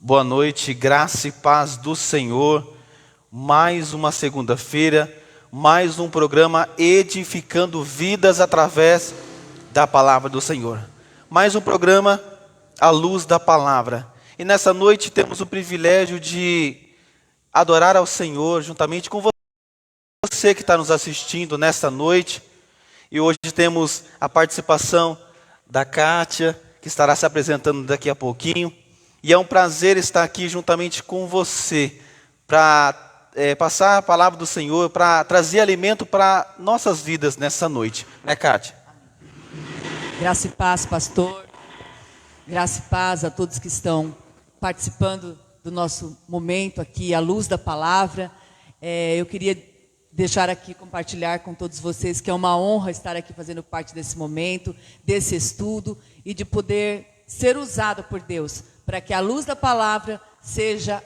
Boa noite, graça e paz do Senhor. Mais uma segunda-feira, mais um programa edificando vidas através da palavra do Senhor. Mais um programa à luz da palavra. E nessa noite temos o privilégio de adorar ao Senhor juntamente com você que está nos assistindo nesta noite. E hoje temos a participação da Kátia, que estará se apresentando daqui a pouquinho. E é um prazer estar aqui juntamente com você, para passar a palavra do Senhor, para trazer alimento para nossas vidas nessa noite. Né, Kátia? Graça e paz, pastor. Graça e paz a todos que estão participando do nosso momento aqui, à luz da palavra. Eu queria deixar aqui, compartilhar com todos vocês que é uma honra estar aqui fazendo parte desse momento, desse estudo e de poder ser usado por Deus, para que a luz da palavra seja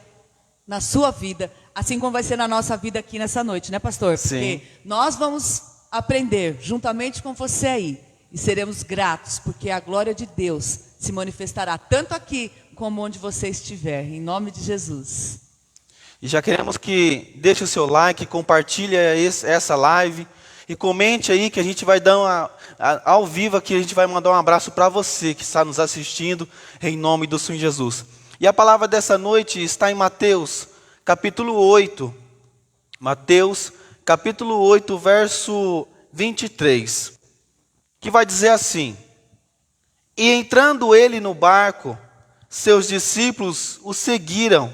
na sua vida, assim como vai ser na nossa vida aqui nessa noite, né, pastor? Sim. Porque nós vamos aprender juntamente com você aí e seremos gratos, porque a glória de Deus se manifestará tanto aqui como onde você estiver, em nome de Jesus. E já queremos que deixe o seu like, compartilhe essa live e comente aí que a gente vai dar ao vivo aqui, a gente vai mandar um abraço para você que está nos assistindo, em nome do Senhor Jesus. E a palavra dessa noite está em Mateus, capítulo 8. Mateus, capítulo 8, verso 23. Que vai dizer assim: E entrando ele no barco, seus discípulos o seguiram.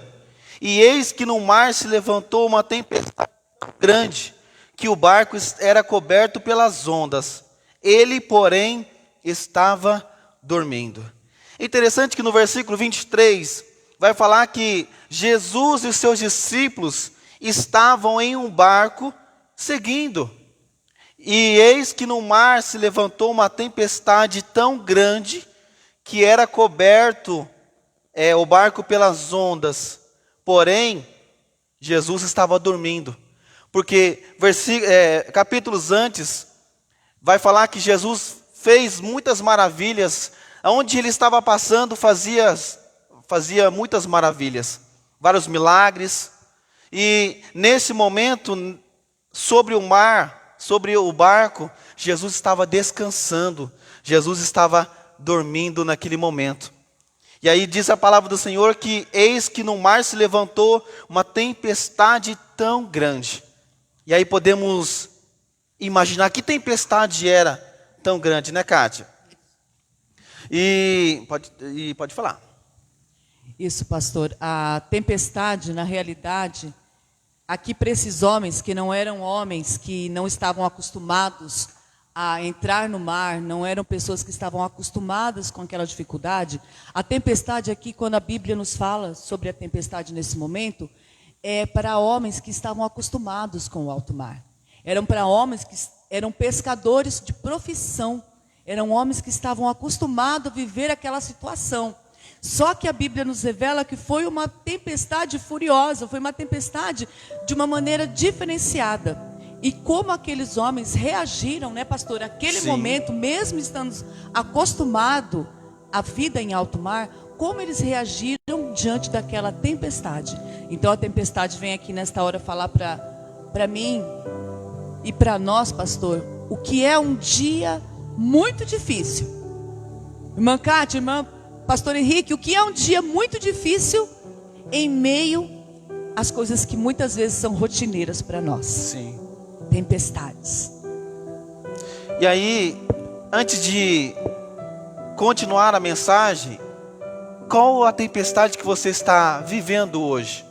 E eis que no mar se levantou uma tempestade tão grande, que o barco era coberto pelas ondas. Ele, porém, estava dormindo. Interessante que no versículo 23, vai falar que Jesus e seus discípulos estavam em um barco seguindo. E eis que no mar se levantou uma tempestade tão grande, que era coberto o barco pelas ondas. Porém, Jesus estava dormindo. Porque capítulos antes, vai falar que Jesus fez muitas maravilhas. Onde ele estava passando, fazia muitas maravilhas. Vários milagres. E nesse momento, sobre o mar, sobre o barco, Jesus estava descansando. Jesus estava dormindo naquele momento. E aí diz a palavra do Senhor que eis que no mar se levantou uma tempestade tão grande. E aí podemos imaginar que tempestade era tão grande, né, Kátia? E pode falar. Isso, pastor. A tempestade, na realidade, aqui para esses homens que não eram homens, que não estavam acostumados a entrar no mar, não eram pessoas que estavam acostumadas com aquela dificuldade. A tempestade aqui, quando a Bíblia nos fala sobre a tempestade nesse momento, é para homens que estavam acostumados com o alto mar. Eram para homens que eram pescadores de profissão. Eram homens que estavam acostumados a viver aquela situação. Só que a Bíblia nos revela que foi uma tempestade furiosa, foi uma tempestade de uma maneira diferenciada. E como aqueles homens reagiram, né, pastor? Naquele momento, mesmo estando acostumados à vida em alto mar, como eles reagiram diante daquela tempestade. Então a tempestade vem aqui nesta hora falar para mim e para nós, pastor, o que é um dia muito difícil. Irmã Cátia, irmã pastor Henrique, o que é um dia muito difícil em meio às coisas que muitas vezes são rotineiras para nós. Sim. Tempestades. E aí, antes de continuar a mensagem, qual a tempestade que você está vivendo hoje?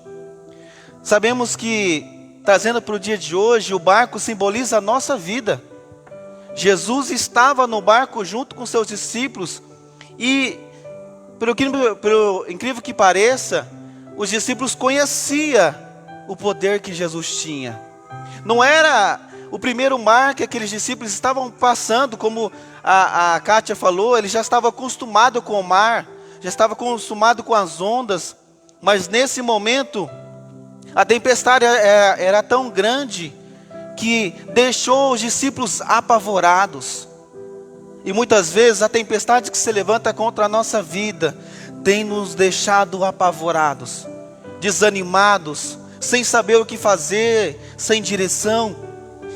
Sabemos que, trazendo para o dia de hoje, o barco simboliza a nossa vida. Jesus estava no barco junto com seus discípulos e, pelo incrível que pareça, os discípulos conheciam o poder que Jesus tinha. Não era o primeiro mar que aqueles discípulos estavam passando, como a Kátia falou, ele já estava acostumado com o mar, já estava acostumado com as ondas, mas nesse momento, a tempestade era tão grande que deixou os discípulos apavorados. E muitas vezes a tempestade que se levanta contra a nossa vida tem nos deixado apavorados, desanimados, sem saber o que fazer, sem direção.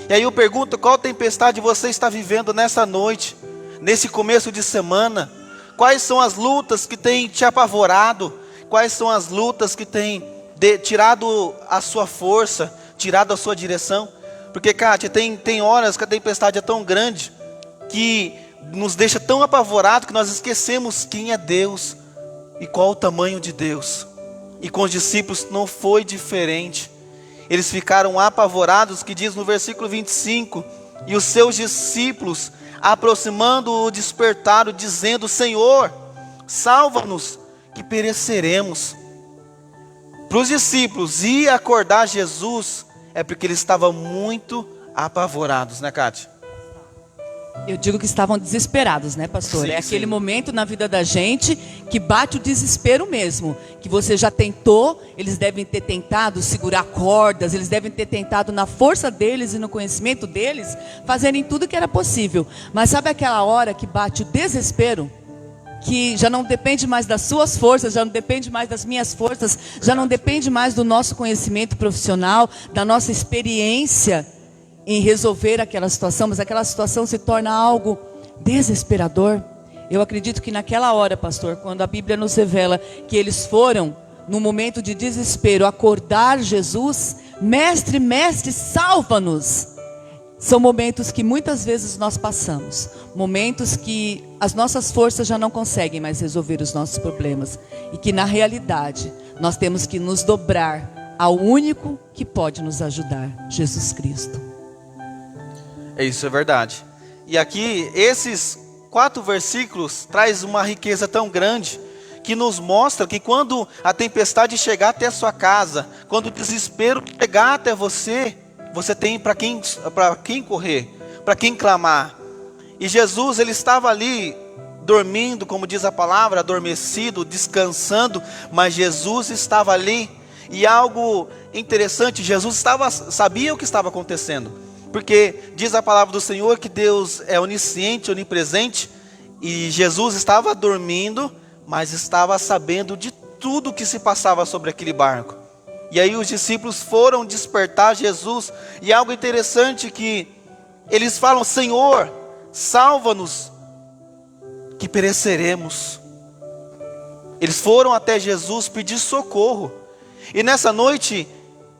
E aí eu pergunto, qual tempestade você está vivendo nessa noite, nesse começo de semana? Quais são as lutas que têm te apavorado? Quais são as lutas que têm tirado a sua força, tirado a sua direção? Porque, Kátia, tem horas que a tempestade é tão grande que nos deixa tão apavorados que nós esquecemos quem é Deus e qual o tamanho de Deus. E com os discípulos não foi diferente. Eles ficaram apavorados, que diz no versículo 25, e os seus discípulos, aproximando-o, despertaram, dizendo: Senhor, salva-nos, que pereceremos. Para os discípulos ir acordar Jesus, é porque eles estavam muito apavorados, né, Kátia? Eu digo que estavam desesperados, né, pastor? Sim, é aquele sim. momento na vida da gente que bate o desespero mesmo. Que você já tentou, eles devem ter tentado segurar cordas, eles devem ter tentado na força deles e no conhecimento deles, fazerem tudo que era possível. Mas sabe aquela hora que bate o desespero? Que já não depende mais das suas forças, já não depende mais das minhas forças, já não depende mais do nosso conhecimento profissional, da nossa experiência em resolver aquela situação, mas aquela situação se torna algo desesperador. Eu acredito que naquela hora, pastor, quando a Bíblia nos revela que eles foram, no momento de desespero, acordar Jesus, mestre, mestre, salva-nos. São momentos que muitas vezes nós passamos, momentos que as nossas forças já não conseguem mais resolver os nossos problemas, e que na realidade nós temos que nos dobrar ao único que pode nos ajudar, Jesus Cristo. Isso é verdade. E aqui, esses 4 versículos traz uma riqueza tão grande, que nos mostra que quando a tempestade chegar até a sua casa, quando o desespero chegar até você, você tem para quem correr, para quem clamar. E Jesus, ele estava ali, dormindo, como diz a palavra, adormecido, descansando, mas Jesus estava ali. E algo interessante, Jesus sabia o que estava acontecendo. Porque diz a palavra do Senhor que Deus é onisciente, onipresente, e Jesus estava dormindo, mas estava sabendo de tudo que se passava sobre aquele barco. E aí os discípulos foram despertar Jesus, e algo interessante que eles falam: Senhor, salva-nos, que pereceremos. Eles foram até Jesus pedir socorro. E nessa noite,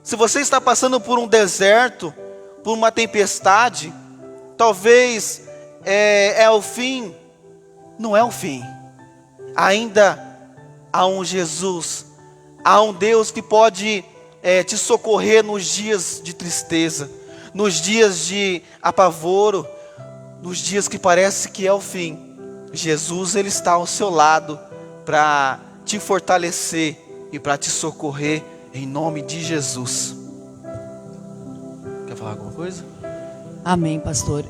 se você está passando por um deserto, por uma tempestade, talvez é o fim. Não é o fim. Ainda há um Jesus, há um Deus que pode te socorrer nos dias de tristeza, nos dias de apavoro, nos dias que parece que é o fim. Jesus, ele está ao seu lado para te fortalecer e para te socorrer em nome de Jesus. Quer falar alguma coisa? Amém, pastor.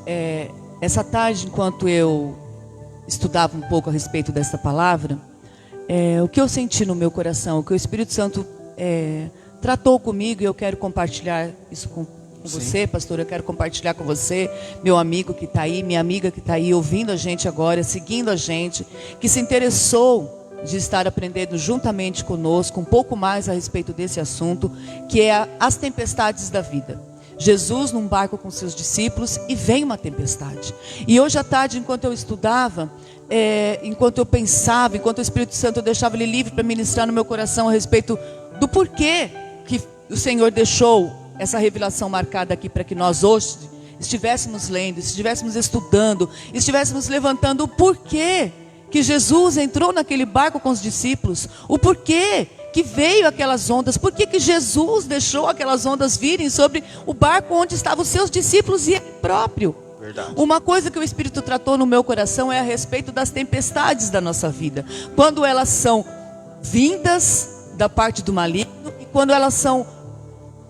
Essa tarde, enquanto eu estudava um pouco a respeito dessa palavra, o que eu senti no meu coração, o que o Espírito Santo tratou comigo, e eu quero compartilhar isso com você, pastor. Eu quero compartilhar com você, meu amigo que está aí, minha amiga que está aí, ouvindo a gente agora, seguindo a gente, que se interessou de estar aprendendo juntamente conosco um pouco mais a respeito desse assunto, que é as tempestades da vida. Jesus num barco com seus discípulos, e vem uma tempestade. E hoje à tarde, enquanto eu estudava, enquanto eu pensava, enquanto o Espírito Santo, eu deixava ele livre para ministrar no meu coração a respeito do porquê que o Senhor deixou essa revelação marcada aqui, para que nós hoje estivéssemos lendo, estivéssemos estudando, estivéssemos levantando o porquê que Jesus entrou naquele barco com os discípulos, o porquê que veio aquelas ondas, porquê que Jesus deixou aquelas ondas virem sobre o barco onde estavam os seus discípulos e ele próprio. Verdade. Uma coisa que o Espírito tratou no meu coração é a respeito das tempestades da nossa vida, quando elas são vindas da parte do maligno e quando elas são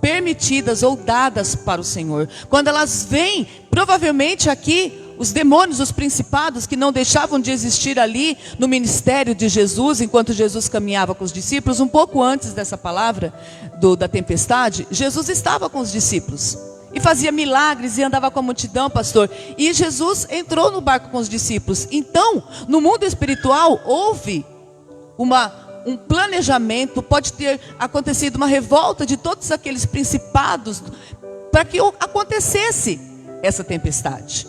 permitidas ou dadas para o Senhor. Quando elas vêm, provavelmente aqui, os demônios, os principados que não deixavam de existir ali no ministério de Jesus, enquanto Jesus caminhava com os discípulos, um pouco antes dessa palavra da tempestade, Jesus estava com os discípulos e fazia milagres e andava com a multidão, pastor. E Jesus entrou no barco com os discípulos. Então, no mundo espiritual, houve um planejamento, pode ter acontecido uma revolta de todos aqueles principados para que acontecesse essa tempestade.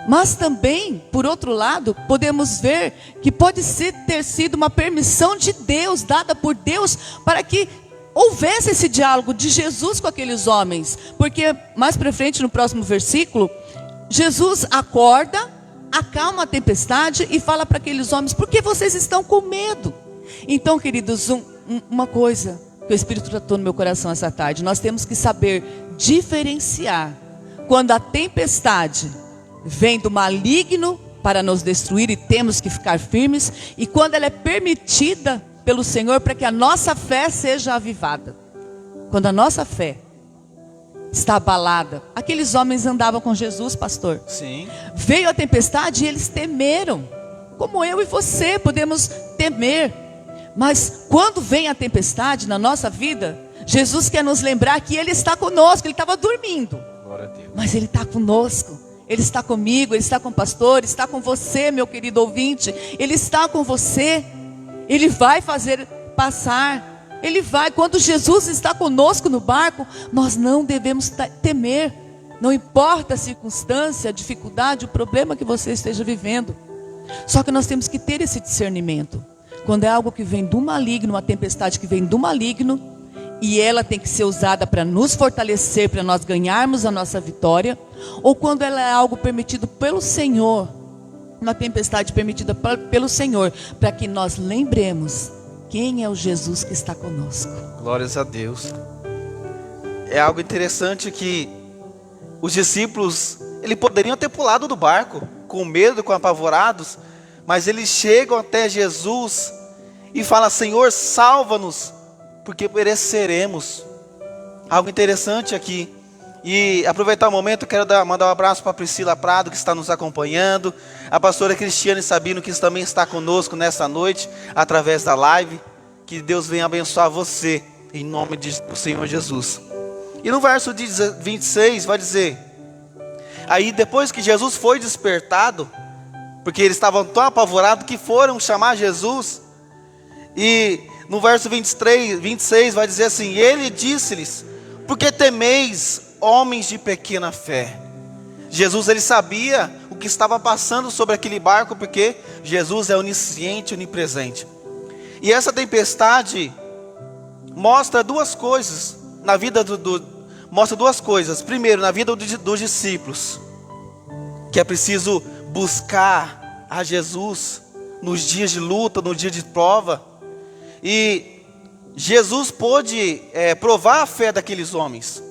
Mas também, por outro lado, podemos ver que pode ter sido uma permissão de Deus, dada por Deus, para que houvesse esse diálogo de Jesus com aqueles homens. Porque mais para frente, no próximo versículo, Jesus acorda, acalma a tempestade e fala para aqueles homens: por que vocês estão com medo? Então, queridos, uma coisa que o Espírito tratou no meu coração essa tarde: nós temos que saber diferenciar quando a tempestade vem do maligno para nos destruir e temos que ficar firmes, e quando ela é permitida pelo Senhor para que a nossa fé seja avivada. Quando a nossa fé está abalada. Aqueles homens andavam com Jesus, pastor. Sim. Veio a tempestade e eles temeram. Como eu e você podemos temer. Mas quando vem a tempestade na nossa vida, Jesus quer nos lembrar que Ele está conosco. Ele estava dormindo, Glória a Deus. mas Ele está conosco. Ele está comigo, Ele está com o pastor, Ele está com você, meu querido ouvinte. Ele está com você. Ele vai fazer passar. Ele vai. Quando Jesus está conosco no barco, nós não devemos temer. Não importa a circunstância, a dificuldade, o problema que você esteja vivendo. Só que nós temos que ter esse discernimento. Quando é algo que vem do maligno, uma tempestade que vem do maligno, e ela tem que ser usada para nos fortalecer, para nós ganharmos a nossa vitória, ou quando ela é algo permitido pelo Senhor, uma tempestade permitida pelo Senhor, para que nós lembremos quem é o Jesus que está conosco. Glórias a Deus. É algo interessante que os discípulos, eles poderiam ter pulado do barco, com medo, com apavorados, mas eles chegam até Jesus e falam: Senhor, salva-nos, porque pereceremos. Algo interessante aqui. E aproveitar o momento, quero mandar um abraço para a Priscila Prado, que está nos acompanhando, a pastora Cristiane Sabino, que também está conosco nessa noite, através da live. Que Deus venha abençoar você, em nome do Senhor Jesus. E no verso 26 vai dizer: aí depois que Jesus foi despertado, porque eles estavam tão apavorados que foram chamar Jesus, e no verso 26 vai dizer assim: ele disse-lhes: por que temeis, homens de pequena fé? Jesus, ele sabia o que estava passando sobre aquele barco, porque Jesus é onisciente, onipresente. E essa tempestade mostra duas coisas na vida mostra duas coisas. Primeiro, na vida dos discípulos, que é preciso buscar a Jesus nos dias de luta, no dia de prova. E Jesus pôde provar a fé daqueles homens,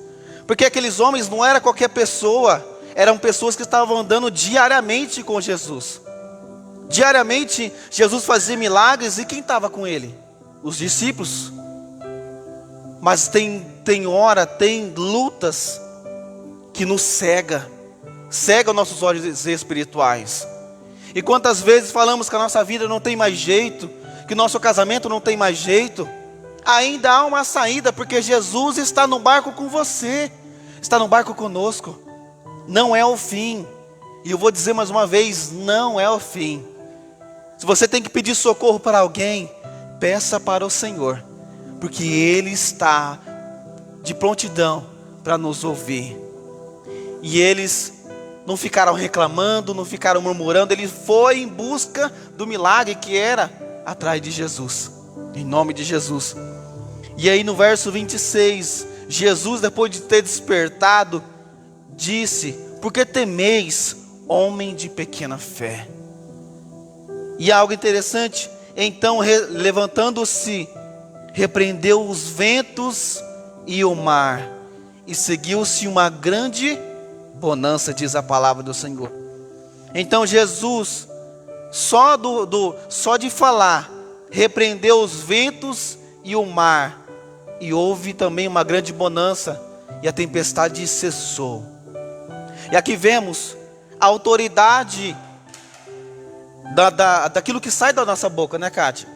porque aqueles homens não eram qualquer pessoa, eram pessoas que estavam andando diariamente com Jesus. Diariamente Jesus fazia milagres, e quem estava com ele? Os discípulos. Mas tem lutas que nos cega nossos olhos espirituais. E quantas vezes falamos que a nossa vida não tem mais jeito, que nosso casamento não tem mais jeito, ainda há uma saída, porque Jesus está no barco com você, está no barco conosco. Não é o fim. E eu vou dizer mais uma vez, não é o fim. Se você tem que pedir socorro para alguém, peça para o Senhor, porque Ele está de prontidão para nos ouvir. E eles não ficaram reclamando, não ficaram murmurando. Ele foi em busca do milagre, que era atrás de Jesus, em nome de Jesus. E aí no verso 26, Jesus, depois de ter despertado, disse: por que temeis, homem de pequena fé? E algo interessante, então levantando-se, repreendeu os ventos e o mar, e seguiu-se uma grande bonança, diz a palavra do Senhor. Então Jesus, só de falar, repreendeu os ventos e o mar, e houve também uma grande bonança, e a tempestade cessou. E aqui vemos a autoridade daquilo que sai da nossa boca, né, Kátia?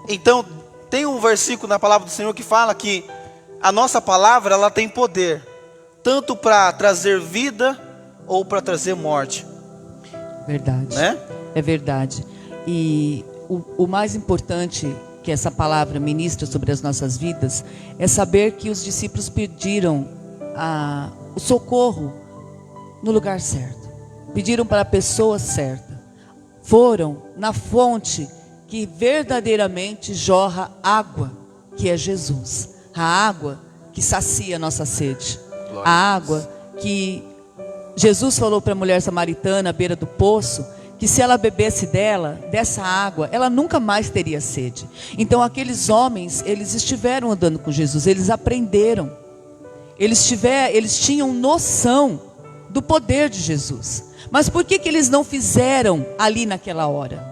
Então, tem um versículo na palavra do Senhor que fala que a nossa palavra, ela tem poder, tanto para trazer vida ou para trazer morte. Verdade, né? É verdade. E o mais importante que essa palavra ministra sobre as nossas vidas é saber que os discípulos pediram o socorro no lugar certo. Pediram para a pessoa certa. Foram na fonte que verdadeiramente jorra água, que é Jesus. A água que sacia a nossa sede. A água que Jesus falou para a mulher samaritana à beira do poço, que se ela bebesse dessa água, ela nunca mais teria sede. Então aqueles homens, eles estiveram andando com Jesus, eles aprenderam. Eles tinham noção do poder de Jesus. Mas por que eles não fizeram ali naquela hora?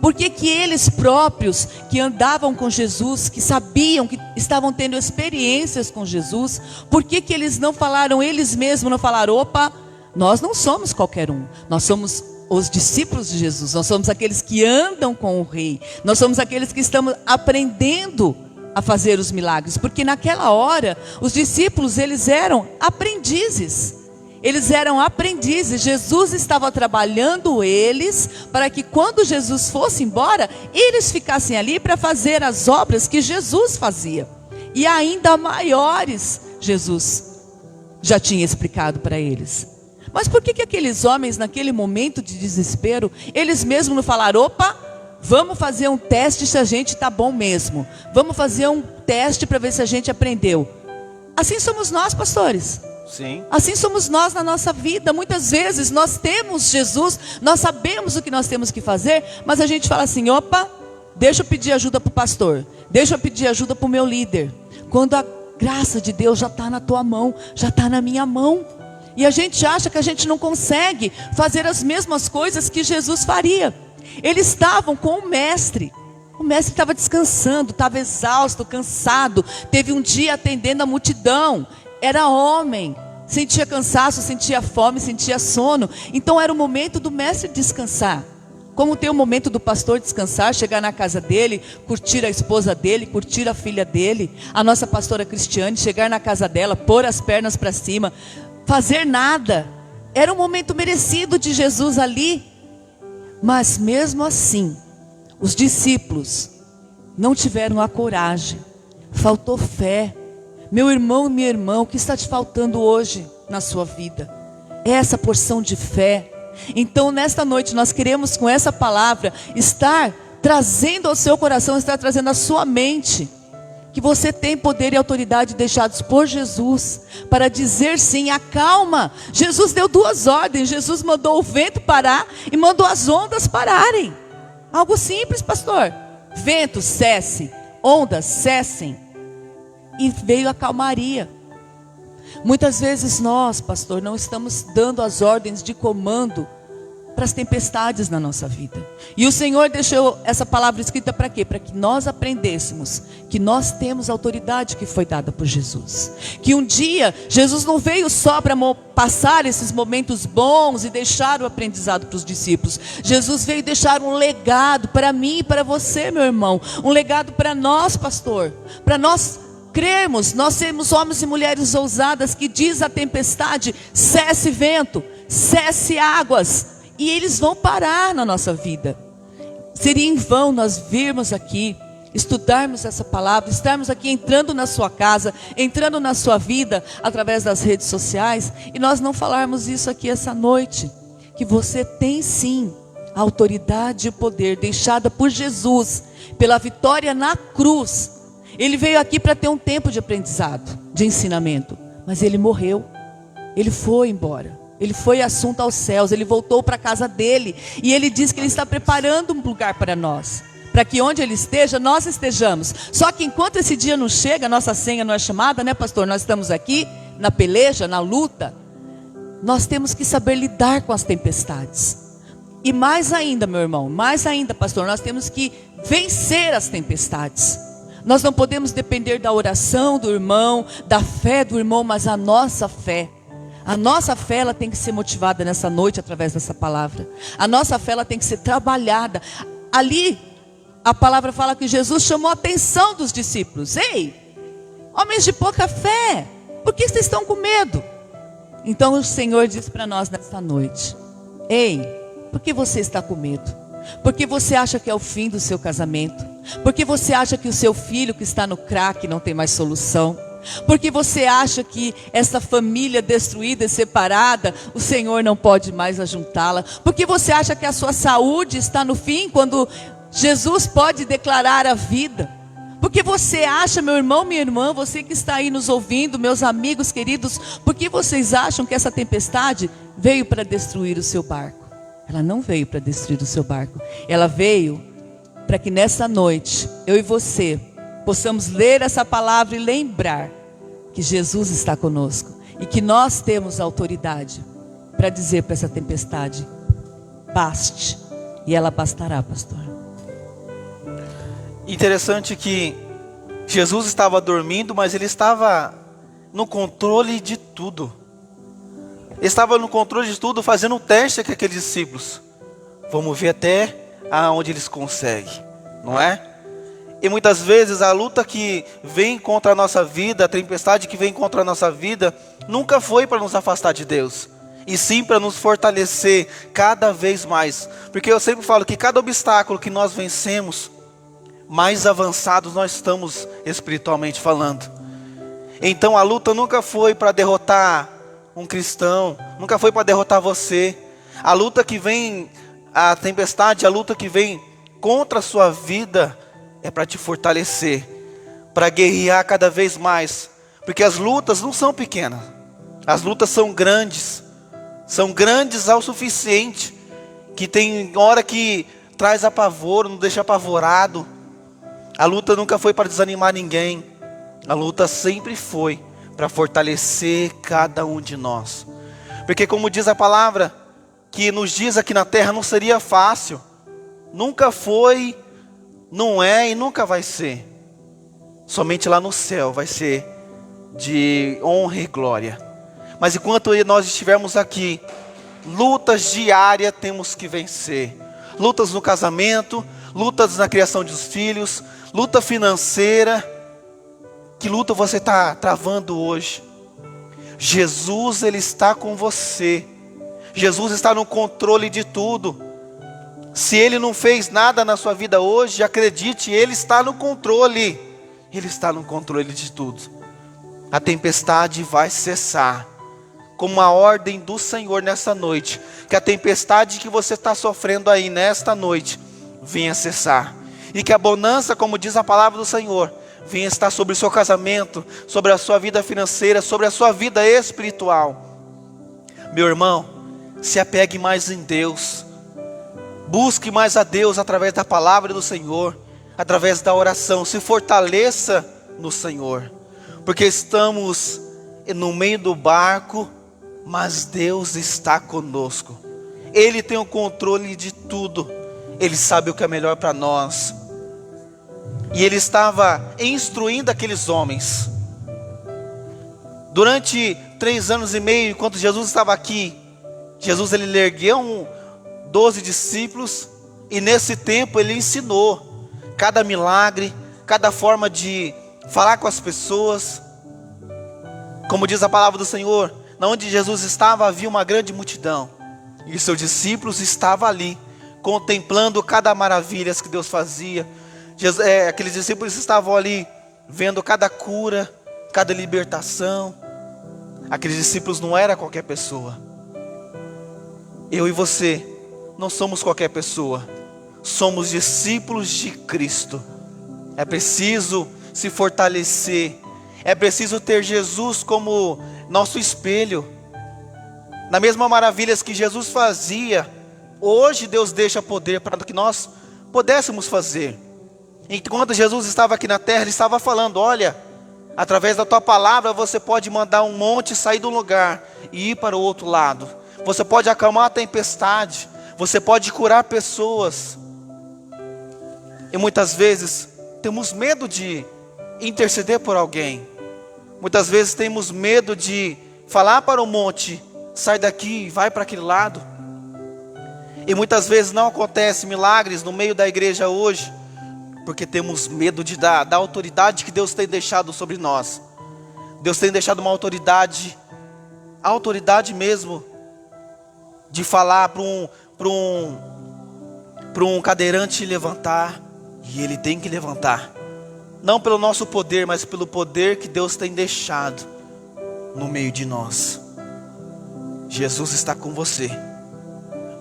Por que eles próprios que andavam com Jesus, que sabiam, que estavam tendo experiências com Jesus, por que eles não falaram, eles mesmos não falaram, opa, nós não somos qualquer um, nós somos os discípulos de Jesus, nós somos aqueles que andam com o Rei, nós somos aqueles que estamos aprendendo a fazer os milagres, porque naquela hora, os discípulos, eles eram aprendizes. Jesus estava trabalhando eles, para que quando Jesus fosse embora, eles ficassem ali para fazer as obras que Jesus fazia, e ainda maiores, Jesus já tinha explicado para eles. Mas por que aqueles homens, naquele momento de desespero, eles mesmos não falaram, opa, vamos fazer um teste se a gente está bom mesmo, vamos fazer um teste para ver se a gente aprendeu? Assim somos nós, pastores. Sim. Assim somos nós na nossa vida. Muitas vezes nós temos Jesus, nós sabemos o que nós temos que fazer, mas a gente fala assim, opa, deixa eu pedir ajuda para o pastor, deixa eu pedir ajuda para o meu líder, quando a graça de Deus já está na tua mão, já está na minha mão. E a gente acha que a gente não consegue fazer as mesmas coisas que Jesus faria. Eles estavam com o mestre estava descansando, estava exausto, cansado, teve um dia atendendo a multidão, era homem, sentia cansaço, sentia fome, sentia sono. Então era o momento do mestre descansar, como tem o momento do pastor descansar, chegar na casa dele, curtir a esposa dele, curtir a filha dele, a nossa pastora Cristiane, chegar na casa dela, pôr as pernas para cima, fazer nada. Era um momento merecido de Jesus ali. Mas mesmo assim, os discípulos não tiveram a coragem, faltou fé. Meu irmão e minha irmã, o que está te faltando hoje na sua vida? É essa porção de fé. Então nesta noite nós queremos com essa palavra estar trazendo ao seu coração, estar trazendo à sua mente, que você tem poder e autoridade deixados por Jesus, para dizer sim, acalma. Jesus deu 2 ordens, Jesus mandou o vento parar e mandou as ondas pararem. Algo simples, pastor. Vento cesse, ondas cessem, e veio a calmaria. Muitas vezes nós, pastor, não estamos dando as ordens de comando para as tempestades na nossa vida. E o Senhor deixou essa palavra escrita para quê? Para que nós aprendêssemos que nós temos a autoridade que foi dada por Jesus. Que um dia, Jesus não veio só para passar esses momentos bons e deixar o aprendizado para os discípulos. Jesus veio deixar um legado para mim e para você, meu irmão. Um legado para nós, pastor. Para nós cremos, nós sermos homens e mulheres ousadas, que diz a tempestade, cesse vento, cesse águas. E eles vão parar na nossa vida. Seria em vão nós virmos aqui, estudarmos essa palavra, estarmos aqui entrando na sua casa, entrando na sua vida, através das redes sociais, e nós não falarmos isso aqui essa noite. Que você tem sim a autoridade e o poder deixada por Jesus, pela vitória na cruz. Ele veio aqui para ter um tempo de aprendizado, de ensinamento, mas ele morreu, ele foi embora. Ele foi assunto aos céus, ele voltou para a casa dele, e ele diz que ele está preparando um lugar para nós, para que onde ele esteja, nós estejamos. Só que enquanto esse dia não chega, a nossa senha não é chamada, né, pastor? Nós estamos aqui na peleja, na luta. Nós temos que saber lidar com as tempestades. E mais ainda, meu irmão, mais ainda, pastor, nós temos que vencer as tempestades. Nós não podemos depender da oração do irmão, da fé do irmão, mas a nossa fé. A nossa fé, ela tem que ser motivada nessa noite através dessa palavra. A nossa fé, ela tem que ser trabalhada. Ali, a palavra fala que Jesus chamou a atenção dos discípulos. Ei, homens de pouca fé, por que vocês estão com medo? Então o Senhor diz para nós nesta noite: ei, por que você está com medo? Porque você acha que é o fim do seu casamento. Porque você acha que o seu filho que está no crack não tem mais solução. Porque você acha que essa família destruída e separada, o Senhor não pode mais ajuntá-la. Porque você acha que a sua saúde está no fim, quando Jesus pode declarar a vida. Porque você acha, meu irmão, minha irmã, você que está aí nos ouvindo, meus amigos queridos, porque vocês acham que essa tempestade veio para destruir o seu barco? Ela não veio para destruir o seu barco. Ela veio para que nessa noite, eu e você, possamos ler essa palavra e lembrar que Jesus está conosco. E que nós temos autoridade para dizer para essa tempestade: baste. E ela bastará, pastor. Interessante que Jesus estava dormindo, mas ele estava no controle de tudo. Ele estava no controle de tudo, fazendo um teste com aqueles discípulos. Vamos ver até aonde eles conseguem, não é? E muitas vezes a luta que vem contra a nossa vida, a tempestade que vem contra a nossa vida, nunca foi para nos afastar de Deus, e sim para nos fortalecer cada vez mais. Porque eu sempre falo que cada obstáculo que nós vencemos, mais avançados nós estamos espiritualmente falando. Então a luta nunca foi para derrotar um cristão, nunca foi para derrotar você. A luta que vem, a tempestade, a luta que vem contra a sua vida é para te fortalecer, para guerrear cada vez mais. Porque as lutas não são pequenas, as lutas são grandes ao suficiente, que tem hora que traz apavoro, não deixa apavorado. A luta nunca foi para desanimar ninguém. A luta sempre foi para fortalecer cada um de nós. Porque como diz a palavra, que nos dias aqui na terra não seria fácil. Nunca foi, não é e nunca vai ser. Somente lá no céu vai ser de honra e glória. Mas enquanto nós estivermos aqui, lutas diárias temos que vencer. Lutas no casamento, lutas na criação dos filhos, luta financeira. Que luta você está travando hoje? Jesus, Ele está com você. Jesus está no controle de tudo. Se Ele não fez nada na sua vida hoje, acredite, Ele está no controle. Ele está no controle de tudo. A tempestade vai cessar, como uma ordem do Senhor nessa noite. Que a tempestade que você está sofrendo aí nesta noite venha cessar. E que a bonança, como diz a palavra do Senhor, venha estar sobre o seu casamento, sobre a sua vida financeira, sobre a sua vida espiritual. Meu irmão, se apegue mais em Deus. Busque mais a Deus através da palavra do Senhor, através da oração. Se fortaleça no Senhor. Porque estamos no meio do barco, mas Deus está conosco. Ele tem o controle de tudo. Ele sabe o que é melhor para nós. E Ele estava instruindo aqueles homens. Durante 3 anos e meio, enquanto Jesus estava aqui, Jesus ele ergueu 12 discípulos. E nesse tempo Ele ensinou cada milagre, cada forma de falar com as pessoas. Como diz a palavra do Senhor, onde Jesus estava havia uma grande multidão. E seus discípulos estavam ali, contemplando cada maravilha que Deus fazia. Aqueles discípulos estavam ali, vendo cada cura, cada libertação. Aqueles discípulos não eram qualquer pessoa. Eu e você não somos qualquer pessoa. Somos discípulos de Cristo. É preciso se fortalecer. É preciso ter Jesus como nosso espelho. Na mesma maravilhas que Jesus fazia, hoje Deus deixa poder para que nós pudéssemos fazer. Enquanto Jesus estava aqui na terra, Ele estava falando: olha, através da tua palavra você pode mandar um monte sair do lugar e ir para o outro lado. Você pode acalmar a tempestade. Você pode curar pessoas. E muitas vezes temos medo de interceder por alguém. Muitas vezes temos medo de falar para o monte: sai daqui, vai para aquele lado. E muitas vezes não acontece milagres no meio da igreja hoje, porque temos medo da autoridade que Deus tem deixado sobre nós. Deus tem deixado uma autoridade mesmo, de falar para para um cadeirante levantar, e ele tem que levantar. Não pelo nosso poder, mas pelo poder que Deus tem deixado no meio de nós. Jesus está com você.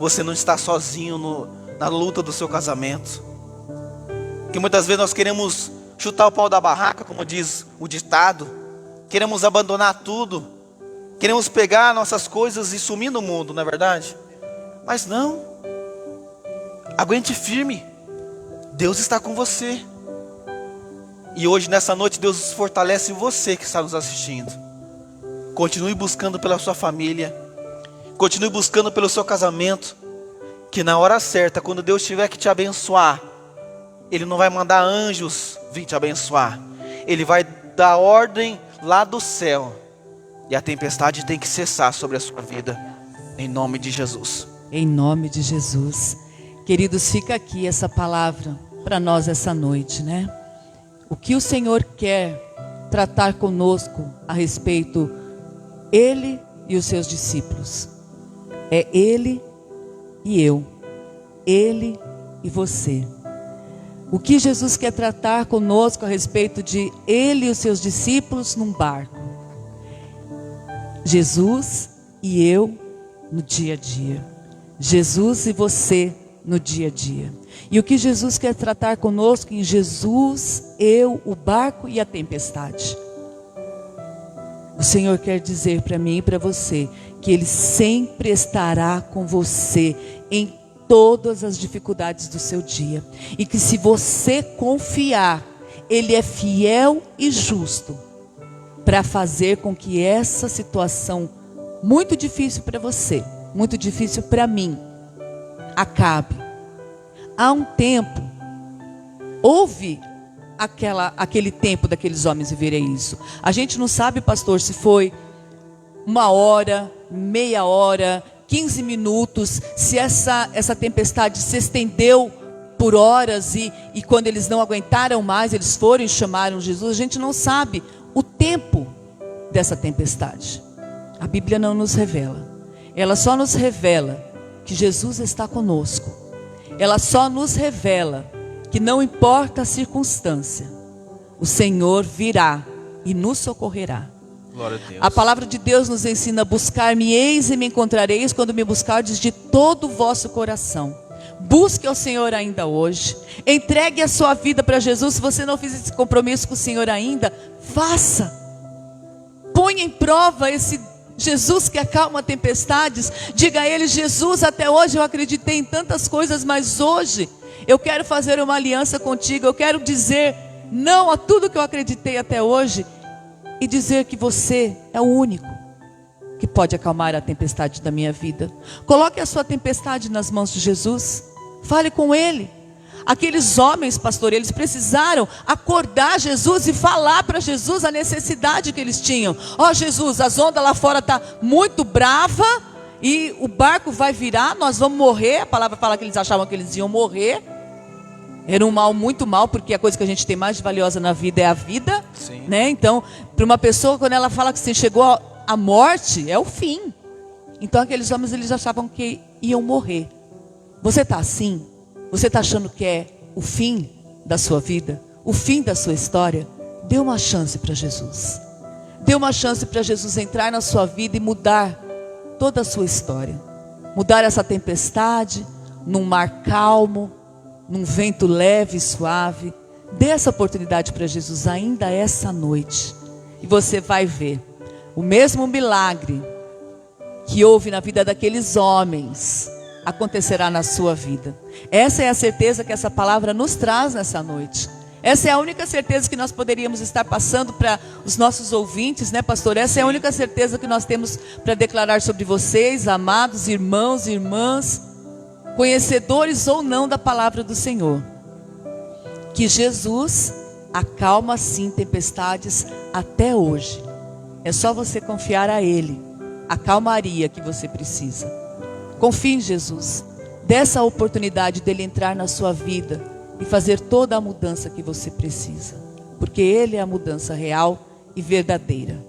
Você não está sozinho na luta do seu casamento. Que muitas vezes nós queremos chutar o pau da barraca, como diz o ditado. Queremos abandonar tudo. Queremos pegar nossas coisas e sumir no mundo, não é verdade? Mas não. Aguente firme. Deus está com você. E hoje, nessa noite, Deus fortalece você que está nos assistindo. Continue buscando pela sua família. Continue buscando pelo seu casamento. Que na hora certa, quando Deus tiver que te abençoar, Ele não vai mandar anjos vir te abençoar. Ele vai dar ordem lá do céu. E a tempestade tem que cessar sobre a sua vida. Em nome de Jesus. Em nome de Jesus. Queridos, fica aqui essa palavra para nós essa noite, né? O que o Senhor quer tratar conosco a respeito, Ele e os seus discípulos. É Ele e eu. Ele e você. O que Jesus quer tratar conosco a respeito de Ele e os seus discípulos num barco. Jesus e eu no dia a dia. Jesus e você no dia a dia. E o que Jesus quer tratar conosco em Jesus, eu, o barco e a tempestade. O Senhor quer dizer para mim e para você que Ele sempre estará com você em todas as dificuldades do seu dia. E que se você confiar, Ele é fiel e justo para fazer com que essa situação muito difícil para você, muito difícil para mim, acabe. Há um tempo, houve aquele tempo daqueles homens viverem isso. A gente não sabe, pastor, se foi 1 hora, meia hora, 15 minutos, se essa tempestade se estendeu por horas e quando eles não aguentaram mais, eles foram e chamaram Jesus. A gente não sabe o tempo dessa tempestade. A Bíblia não nos revela. Ela só nos revela que Jesus está conosco. Ela só nos revela que não importa a circunstância, o Senhor virá e nos socorrerá. Glória a Deus. A palavra de Deus nos ensina: buscar-me-eis e me encontrareis quando me buscardes de todo o vosso coração. Busque ao Senhor ainda hoje. Entregue a sua vida para Jesus. Se você não fez esse compromisso com o Senhor ainda, faça. Ponha em prova esse Jesus que acalma tempestades. Diga a Ele: Jesus, até hoje eu acreditei em tantas coisas, mas hoje eu quero fazer uma aliança contigo. Eu quero dizer não a tudo que eu acreditei até hoje e dizer que você é o único que pode acalmar a tempestade da minha vida. Coloque a sua tempestade nas mãos de Jesus. Fale com Ele. Aqueles homens, pastor, eles precisaram acordar Jesus e falar para Jesus a necessidade que eles tinham. Ó Jesus, as ondas lá fora estão muito bravas e o barco vai virar, nós vamos morrer. A palavra fala que eles achavam que eles iam morrer. Era um mal muito mal, porque a coisa que a gente tem mais valiosa na vida é a vida. Sim. Né? Então, para uma pessoa, quando ela fala que você chegou à morte, é o fim. Então aqueles homens, eles achavam que iam morrer. Você está assim? Você está achando que é o fim da sua vida? O fim da sua história? Dê uma chance para Jesus. Dê uma chance para Jesus entrar na sua vida e mudar toda a sua história. Mudar essa tempestade num mar calmo, num vento leve e suave. Dê essa oportunidade para Jesus ainda essa noite. E você vai ver o mesmo milagre que houve na vida daqueles homens acontecerá na sua vida. Essa é a certeza que essa palavra nos traz nessa noite. Essa é a única certeza que nós poderíamos estar passando para os nossos ouvintes, né, pastor? Essa é a única certeza que nós temos para declarar sobre vocês, amados irmãos e irmãs, conhecedores ou não da palavra do Senhor. Que Jesus acalma sim tempestades até hoje. É só você confiar a Ele, a calmaria que você precisa. Confie em Jesus. Dê essa oportunidade dele entrar na sua vida e fazer toda a mudança que você precisa. Porque Ele é a mudança real e verdadeira.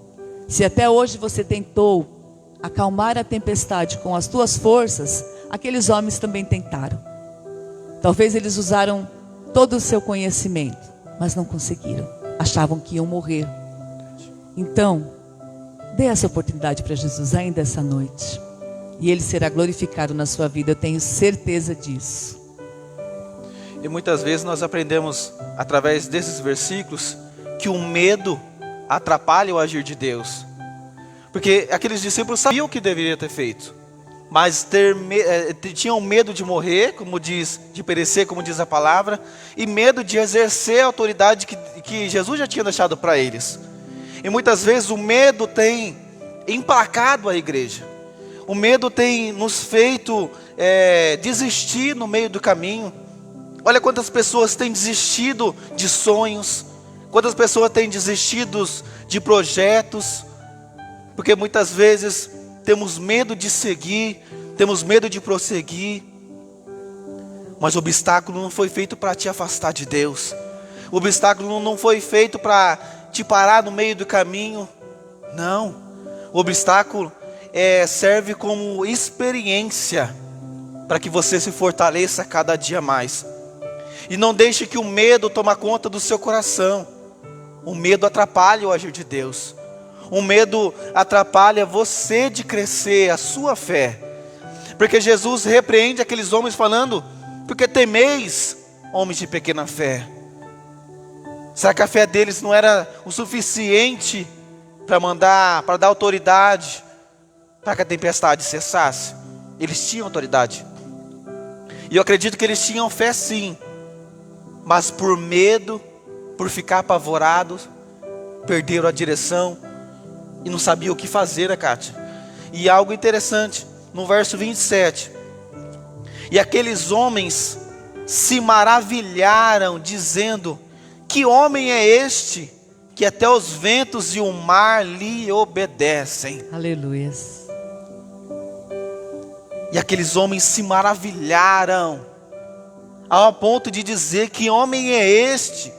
Se até hoje você tentou acalmar a tempestade com as tuas forças, aqueles homens também tentaram. Talvez eles usaram todo o seu conhecimento, mas não conseguiram. Achavam que iam morrer. Então, dê essa oportunidade para Jesus ainda essa noite. E Ele será glorificado na sua vida, eu tenho certeza disso. E muitas vezes nós aprendemos, através desses versículos, que o medo atrapalha o agir de Deus. Porque aqueles discípulos sabiam o que deveriam ter feito, mas tinham medo de morrer, como diz, de perecer, como diz a palavra, e medo de exercer a autoridade que Jesus já tinha deixado para eles. E muitas vezes o medo tem emplacado a igreja. O medo tem nos feito desistir no meio do caminho. Olha quantas pessoas têm desistido de sonhos, quantas pessoas têm desistido de projetos, porque muitas vezes temos medo de seguir, temos medo de prosseguir. Mas o obstáculo não foi feito para te afastar de Deus. O obstáculo não foi feito para te parar no meio do caminho. Não. O obstáculo serve como experiência para que você se fortaleça cada dia mais. E não deixe que o medo tome conta do seu coração. O medo atrapalha o agir de Deus. O medo atrapalha você de crescer a sua fé. Porque Jesus repreende aqueles homens falando: porque temeis, homens de pequena fé. Será que a fé deles não era o suficiente para dar autoridade para que a tempestade cessasse? Eles tinham autoridade. E eu acredito que eles tinham fé sim, mas por medo, por ficar apavorados, perderam a direção e não sabiam o que fazer, né, Kátia? E algo interessante, no verso 27. E aqueles homens se maravilharam, dizendo: que homem é este, que até os ventos e o mar lhe obedecem? Aleluias. E aqueles homens se maravilharam, ao ponto de dizer: que homem é este,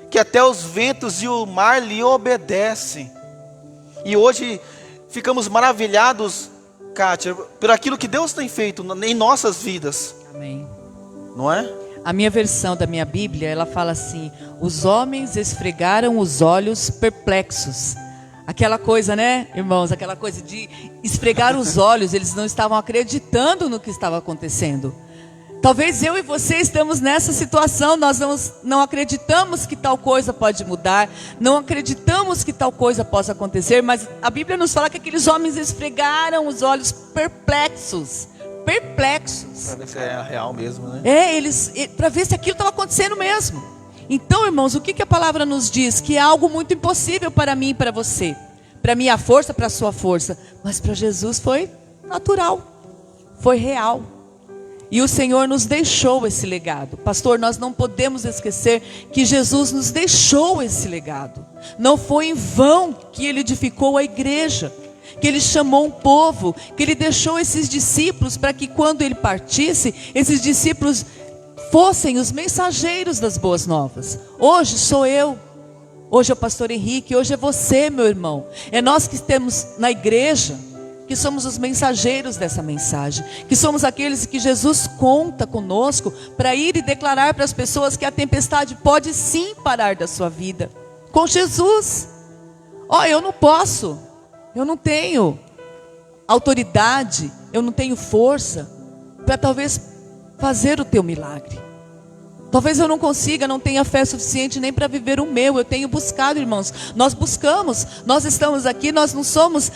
que até os ventos e o mar lhe obedecem? E hoje ficamos maravilhados, Kátia, por aquilo que Deus tem feito em nossas vidas. Amém. Não é? A minha versão da minha Bíblia, ela fala assim: os homens esfregaram os olhos perplexos. Aquela coisa, né, irmãos? Aquela coisa de esfregar os olhos. Eles não estavam acreditando no que estava acontecendo. Talvez eu e você estamos nessa situação. Nós não acreditamos que tal coisa pode mudar. Não acreditamos que tal coisa possa acontecer. Mas a Bíblia nos fala que aqueles homens esfregaram os olhos perplexos. Perplexos. Para ver se é real mesmo, né? Para ver se aquilo estava acontecendo mesmo. Então, irmãos, o que a palavra nos diz? Que é algo muito impossível para mim e para você. Para minha força, para a sua força. Mas para Jesus foi natural. Foi real. E o Senhor nos deixou esse legado. Pastor, nós não podemos esquecer que Jesus nos deixou esse legado. Não foi em vão que Ele edificou a igreja, que Ele chamou um povo, que Ele deixou esses discípulos para que quando Ele partisse, esses discípulos fossem os mensageiros das boas novas. Hoje sou eu, hoje é o pastor Henrique, hoje é você, meu irmão. É nós que estamos na igreja, que somos os mensageiros dessa mensagem, que somos aqueles que Jesus conta conosco para ir e declarar para as pessoas que a tempestade pode sim parar da sua vida, com Jesus. Eu não posso, eu não tenho autoridade, eu não tenho força para talvez fazer o teu milagre. Talvez eu não consiga, não tenha fé suficiente nem para viver o meu. Eu tenho buscado, irmãos. Nós buscamos, nós estamos aqui, nós não somos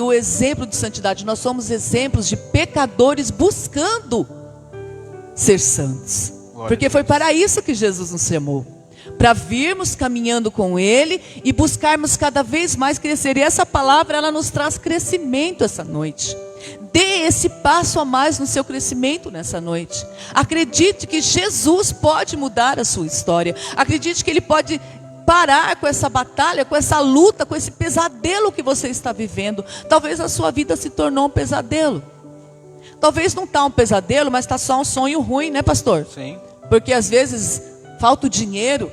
o exemplo de santidade. Nós somos exemplos de pecadores buscando ser santos. Porque foi para isso que Jesus nos chamou. Para virmos caminhando com Ele e buscarmos cada vez mais crescer. E essa palavra, ela nos traz crescimento essa noite. Dê esse passo a mais no seu crescimento nessa noite. Acredite que Jesus pode mudar a sua história. Acredite que Ele pode parar com essa batalha, com essa luta, com esse pesadelo que você está vivendo. Talvez a sua vida se tornou um pesadelo. Talvez não está um pesadelo, mas está só um sonho ruim, né, pastor? Sim. Porque às vezes falta o dinheiro,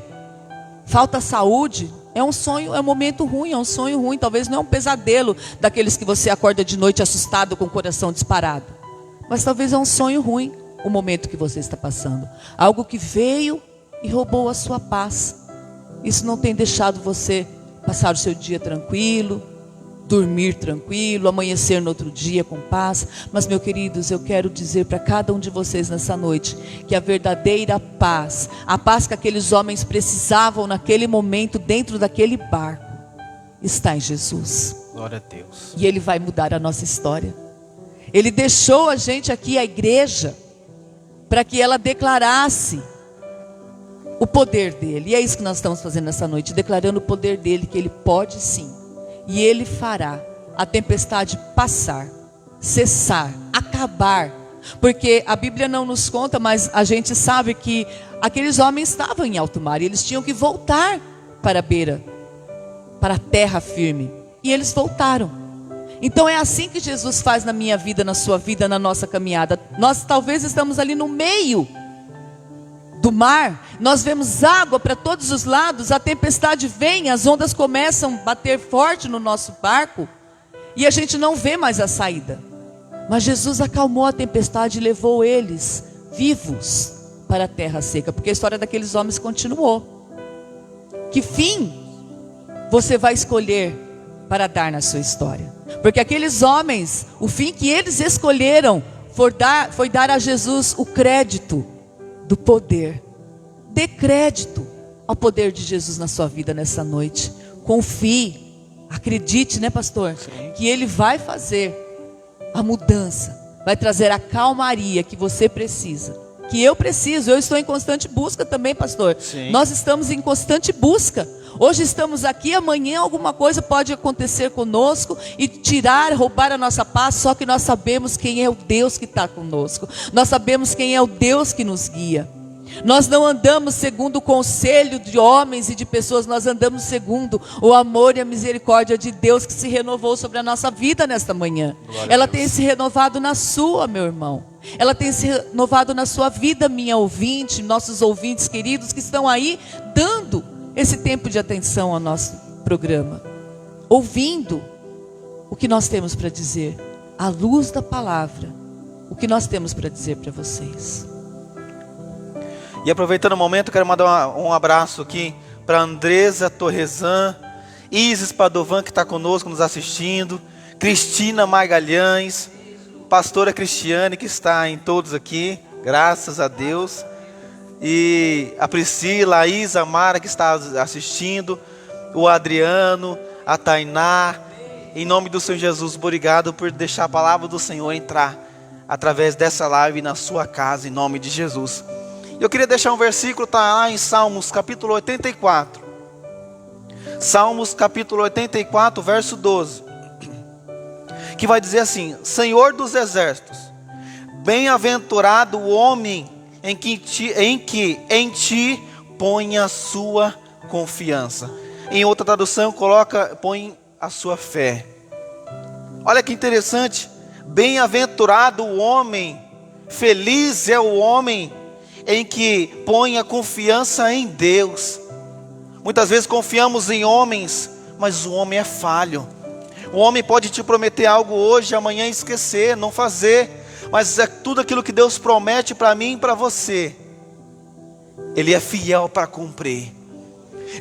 falta a saúde. É um sonho, é um momento ruim, é um sonho ruim. Talvez não é um pesadelo daqueles que você acorda de noite assustado com o coração disparado. Mas talvez é um sonho ruim. o momento que você está passando. Algo que veio e roubou a sua paz. Isso não tem deixado você passar o seu dia tranquilo, dormir tranquilo, amanhecer no outro dia com paz. Mas, meus queridos, eu quero dizer para cada um de vocês nessa noite que a verdadeira paz, a paz que aqueles homens precisavam naquele momento dentro daquele barco, está em Jesus. Glória a Deus. E Ele vai mudar a nossa história. Ele deixou a gente aqui, a igreja, para que ela declarasse o poder dele. E é isso que nós estamos fazendo nessa noite, declarando o poder dele, que ele pode sim. E ele fará a tempestade passar, cessar, acabar. Porque a Bíblia não nos conta, mas a gente sabe que aqueles homens estavam em alto mar e eles tinham que voltar para a beira, para a terra firme. E eles voltaram. Então é assim que Jesus faz na minha vida, na sua vida, na nossa caminhada. Nós talvez estamos ali no meio do mar, nós vemos água para todos os lados, a tempestade vem, as ondas começam a bater forte no nosso barco e a gente não vê mais a saída. Mas Jesus acalmou a tempestade e levou eles vivos para a terra seca, porque a história daqueles homens continuou. Que fim você vai escolher para dar na sua história? Porque aqueles homens, o fim que eles escolheram foi dar a Jesus o crédito do poder. Dê crédito ao poder de Jesus na sua vida nessa noite. Confie, acredite, né, pastor? Sim. Que Ele vai fazer a mudança, vai trazer a calmaria que você precisa, que eu preciso. Eu estou em constante busca também, pastor. Sim. Nós estamos em constante busca. Hoje estamos aqui, amanhã alguma coisa pode acontecer conosco e roubar a nossa paz. Só que nós sabemos quem é o Deus que está conosco. Nós sabemos quem é o Deus que nos guia. Nós não andamos segundo o conselho de homens e de pessoas. Nós andamos segundo o amor e a misericórdia de Deus, que se renovou sobre a nossa vida nesta manhã. Ela tem se renovado na sua, meu irmão. Ela tem se renovado na sua vida, minha ouvinte, nossos ouvintes queridos que estão aí dando esse tempo de atenção ao nosso programa, ouvindo o que nós temos para dizer, à luz da palavra, o que nós temos para dizer para vocês. E aproveitando o momento, quero mandar um abraço aqui para Andresa Torresan, Isis Padovan, que está conosco, nos assistindo, Cristina Magalhães, pastora Cristiane, que está em todos aqui, graças a Deus. E a Priscila, a Isa, a Mara, que está assistindo, o Adriano, a Tainá. Em nome do Senhor Jesus, obrigado por deixar a palavra do Senhor entrar através dessa live na sua casa, em nome de Jesus. Eu queria deixar um versículo, está lá em Salmos capítulo 84. Salmos capítulo 84, verso 12. Que vai dizer assim: Senhor dos exércitos, bem-aventurado o homem em que em ti põe a sua confiança. Em outra tradução põe a sua fé. Olha que interessante. Bem-aventurado o homem, feliz é o homem em que põe a confiança em Deus. Muitas vezes confiamos em homens, mas o homem é falho. O homem pode te prometer algo hoje, amanhã esquecer, não fazer. Mas é tudo aquilo que Deus promete para mim e para você, Ele é fiel para cumprir.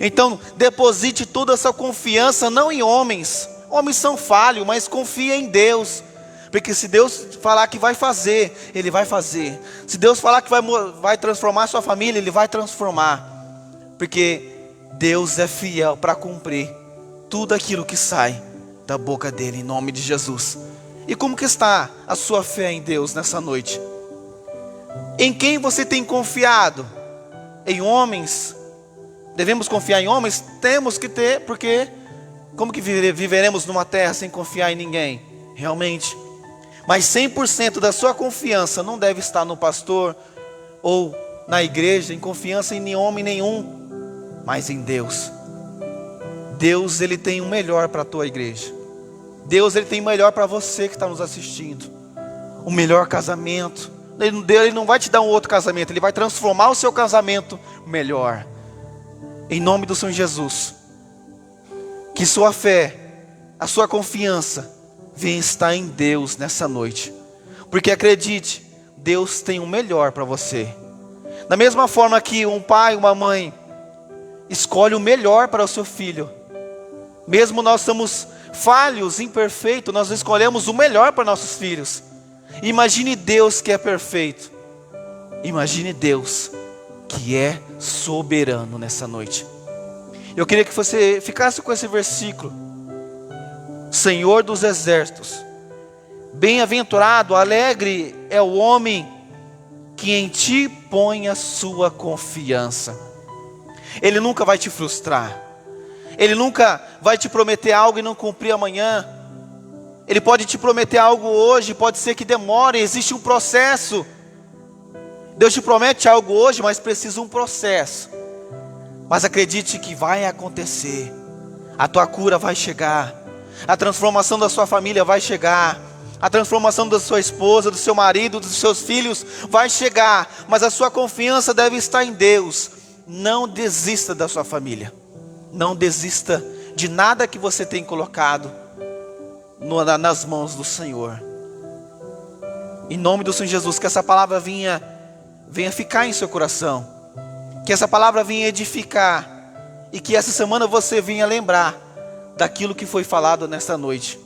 Então deposite toda essa confiança não em homens. Homens são falhos, mas confia em Deus. Porque se Deus falar que vai fazer, Ele vai fazer. Se Deus falar que vai transformar a sua família, Ele vai transformar. Porque Deus é fiel para cumprir tudo aquilo que sai da boca dEle, em nome de Jesus. E como que está a sua fé em Deus nessa noite? Em quem você tem confiado? Em homens? Devemos confiar em homens? Temos que ter, porque como que viveremos numa terra sem confiar em ninguém? Realmente. Mas 100% da sua confiança não deve estar no pastor ou na igreja, em confiança em homem nenhum, mas em Deus. Deus, Ele tem o melhor para a tua igreja. Deus, Ele tem o melhor para você que está nos assistindo. O melhor casamento. Ele não vai te dar um outro casamento, Ele vai transformar o seu casamento melhor. Em nome do Senhor Jesus. Que sua fé, a sua confiança venha estar em Deus nessa noite. Porque acredite, Deus tem o melhor para você. Da mesma forma que um pai, uma mãe escolhe o melhor para o seu filho, mesmo nós somos falhos, imperfeitos, nós escolhemos o melhor para nossos filhos. Imagine Deus que é perfeito. Imagine Deus que é soberano nessa noite. Eu queria que você ficasse com esse versículo. Senhor dos exércitos, bem-aventurado, alegre é o homem que em ti põe a sua confiança. Ele nunca vai te frustrar. Ele nunca vai te prometer algo e não cumprir amanhã. Ele pode te prometer algo hoje, pode ser que demore, existe um processo. Deus te promete algo hoje, mas precisa um processo. Mas acredite que vai acontecer. A tua cura vai chegar. A transformação da sua família vai chegar. A transformação da sua esposa, do seu marido, dos seus filhos vai chegar. Mas a sua confiança deve estar em Deus. Não desista da sua família. Não desista de nada que você tem colocado nas mãos do Senhor. Em nome do Senhor Jesus, que essa palavra venha ficar em seu coração. Que essa palavra venha edificar. E que essa semana você venha lembrar daquilo que foi falado nesta noite.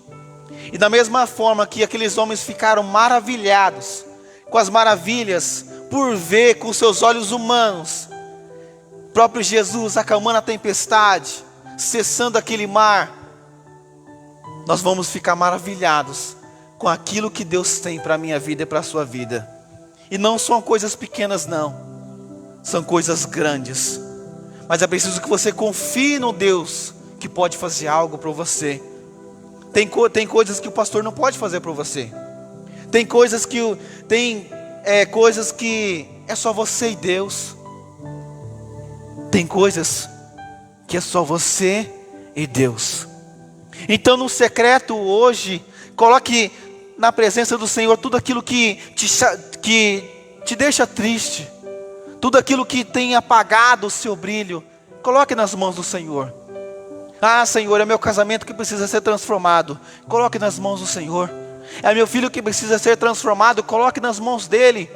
E da mesma forma que aqueles homens ficaram maravilhados com as maravilhas por ver com seus olhos humanos próprio Jesus acalmando a tempestade, cessando aquele mar, nós vamos ficar maravilhados com aquilo que Deus tem para a minha vida e para a sua vida. E não são coisas pequenas não, são coisas grandes. Mas é preciso que você confie no Deus que pode fazer algo para você. Tem coisas que o pastor não pode fazer para você. Tem coisas que é só você e Deus. Tem coisas que é só você e Deus. Então no secreto hoje, coloque na presença do Senhor tudo aquilo que te deixa triste. Tudo aquilo que tem apagado o seu brilho. Coloque nas mãos do Senhor. Ah, Senhor, é meu casamento que precisa ser transformado. Coloque nas mãos do Senhor. É meu filho que precisa ser transformado. Coloque nas mãos dele.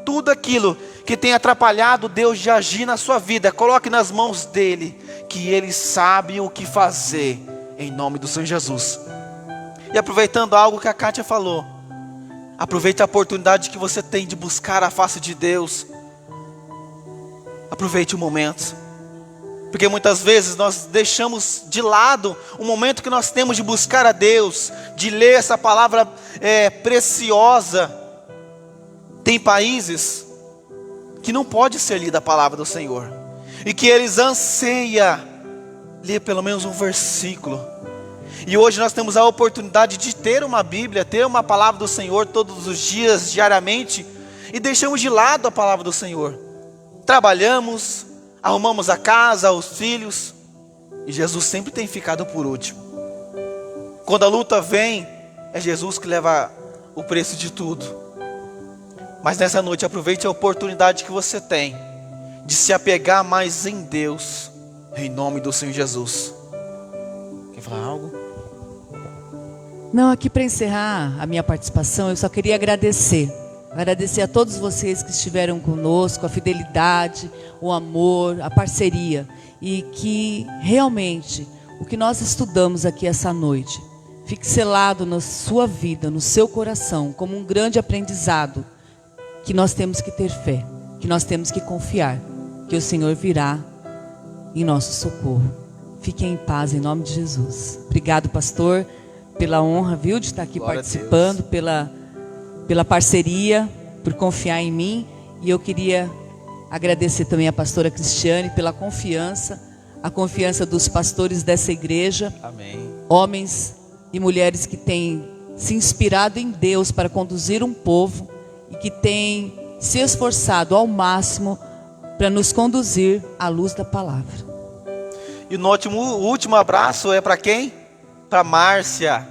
Tudo aquilo que tem atrapalhado Deus de agir na sua vida, coloque nas mãos dele, que ele sabe o que fazer, em nome do Senhor Jesus. E aproveitando algo que a Kátia falou, aproveite a oportunidade que você tem de buscar a face de Deus. Aproveite o momento. Porque muitas vezes nós deixamos de lado o momento que nós temos de buscar a Deus, de ler essa palavra preciosa. Tem países que não pode ser lida a palavra do Senhor, e que eles anseiam ler pelo menos um versículo. E hoje nós temos a oportunidade de ter uma Bíblia, ter uma palavra do Senhor todos os dias, diariamente, e deixamos de lado a palavra do Senhor. Trabalhamos, arrumamos a casa, os filhos, e Jesus sempre tem ficado por último. Quando a luta vem, é Jesus que leva o preço de tudo. Mas nessa noite aproveite a oportunidade que você tem de se apegar mais em Deus, em nome do Senhor Jesus. Quer falar algo? Não, aqui para encerrar a minha participação, eu só queria agradecer a todos vocês que estiveram conosco, a fidelidade, o amor, a parceria, e que realmente o que nós estudamos aqui essa noite fique selado na sua vida, no seu coração, como um grande aprendizado, que nós temos que ter fé, que nós temos que confiar, que o Senhor virá em nosso socorro. Fiquem em paz em nome de Jesus. Obrigado, pastor, pela honra, viu, de estar aqui Glória participando, pela parceria, por confiar em mim. E eu queria agradecer também a pastora Cristiane pela confiança, a confiança dos pastores dessa igreja. Amém. Homens e mulheres que têm se inspirado em Deus para conduzir um povo e que têm se esforçado ao máximo para nos conduzir à luz da palavra. E o último abraço é para quem? Para Márcia,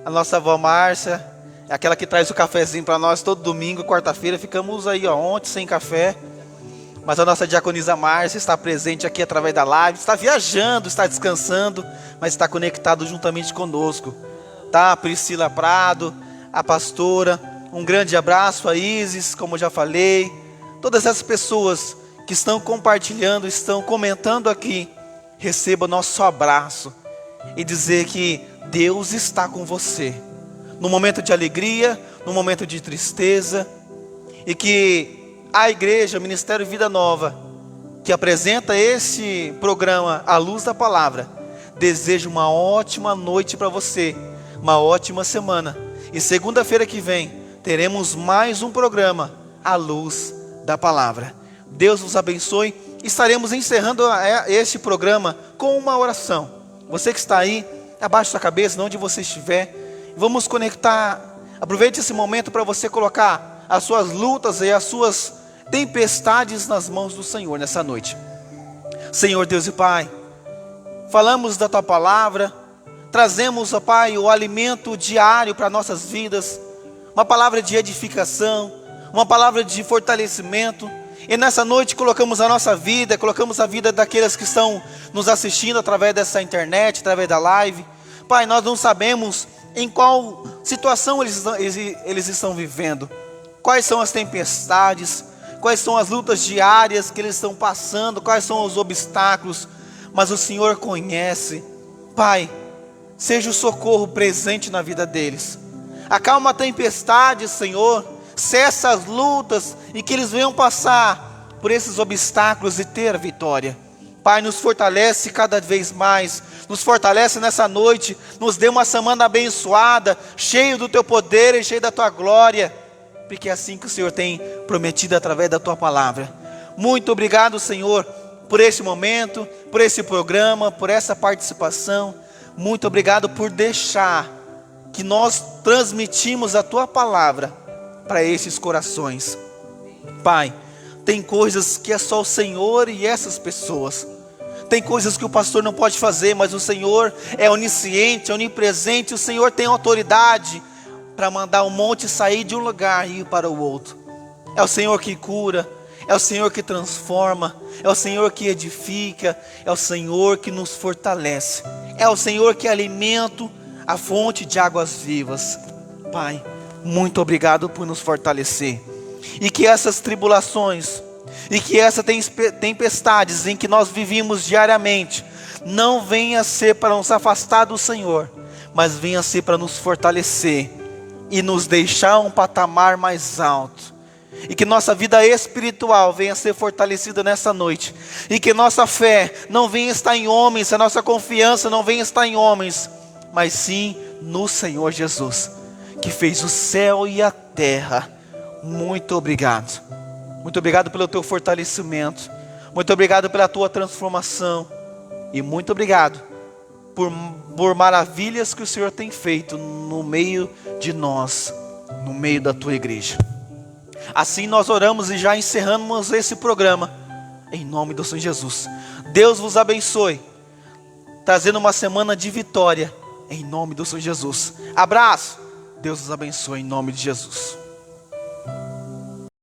a nossa avó Márcia, é aquela que traz o cafezinho para nós todo domingo, quarta-feira. Ficamos aí ontem sem café, mas a nossa diaconisa Márcia está presente aqui através da live, está viajando, está descansando, mas está conectado juntamente conosco. Tá? A Priscila Prado, a pastora, Um grande abraço a Isis, como eu já falei. Todas essas pessoas que estão compartilhando, estão comentando aqui, receba nosso abraço e dizer que Deus está com você. No momento de alegria, no momento de tristeza. E que a igreja, o Ministério Vida Nova, que apresenta esse programa à luz da palavra, deseja uma ótima noite para você, uma ótima semana. E segunda-feira que vem, teremos mais um programa à luz da palavra. Deus nos abençoe. Estaremos encerrando este programa com uma oração. Você que está aí, abaixe sua cabeça, onde você estiver. Vamos conectar. Aproveite esse momento para você colocar as suas lutas e as suas tempestades nas mãos do Senhor nessa noite. Senhor Deus e Pai, falamos da Tua palavra, trazemos, ó Pai, o alimento diário para nossas vidas, uma palavra de edificação, uma palavra de fortalecimento. E nessa noite colocamos a nossa vida, colocamos a vida daqueles que estão nos assistindo através dessa internet, através da live. Pai, nós não sabemos em qual situação eles estão vivendo, quais são as tempestades, quais são as lutas diárias que eles estão passando, quais são os obstáculos, mas o Senhor conhece. Pai, seja o socorro presente na vida deles. Acalma a tempestade, Senhor, cessa as lutas e que eles venham passar por esses obstáculos e ter a vitória. Pai, nos fortalece cada vez mais, nos fortalece nessa noite, nos dê uma semana abençoada, cheio do Teu poder e cheio da Tua glória, porque é assim que o Senhor tem prometido através da Tua palavra. Muito obrigado, Senhor, por esse momento, por esse programa, por essa participação. Muito obrigado por deixar que nós transmitimos a Tua palavra para esses corações. Pai, tem coisas que é só o Senhor e essas pessoas. Tem coisas que o pastor não pode fazer, mas o Senhor é onisciente, é onipresente. O Senhor tem autoridade para mandar um monte sair de um lugar e ir para o outro. É o Senhor que cura, é o Senhor que transforma, é o Senhor que edifica, é o Senhor que nos fortalece, é o Senhor que alimenta a fonte de águas vivas. Pai, muito obrigado por nos fortalecer. E que essas tribulações, e que essas tempestades em que nós vivimos diariamente, não venha a ser para nos afastar do Senhor, mas venha a ser para nos fortalecer e nos deixar um patamar mais alto. E que nossa vida espiritual venha a ser fortalecida nessa noite. E que nossa fé não venha estar em homens, a nossa confiança não venha estar em homens, mas sim no Senhor Jesus, que fez o céu e a terra. Muito obrigado. Muito obrigado pelo Teu fortalecimento. Muito obrigado pela Tua transformação. E muito obrigado por maravilhas que o Senhor tem feito no meio de nós, no meio da Tua igreja. Assim nós oramos e já encerramos esse programa, em nome do Senhor Jesus. Deus vos abençoe, trazendo uma semana de vitória, em nome do Senhor Jesus. Abraço, Deus vos abençoe em nome de Jesus.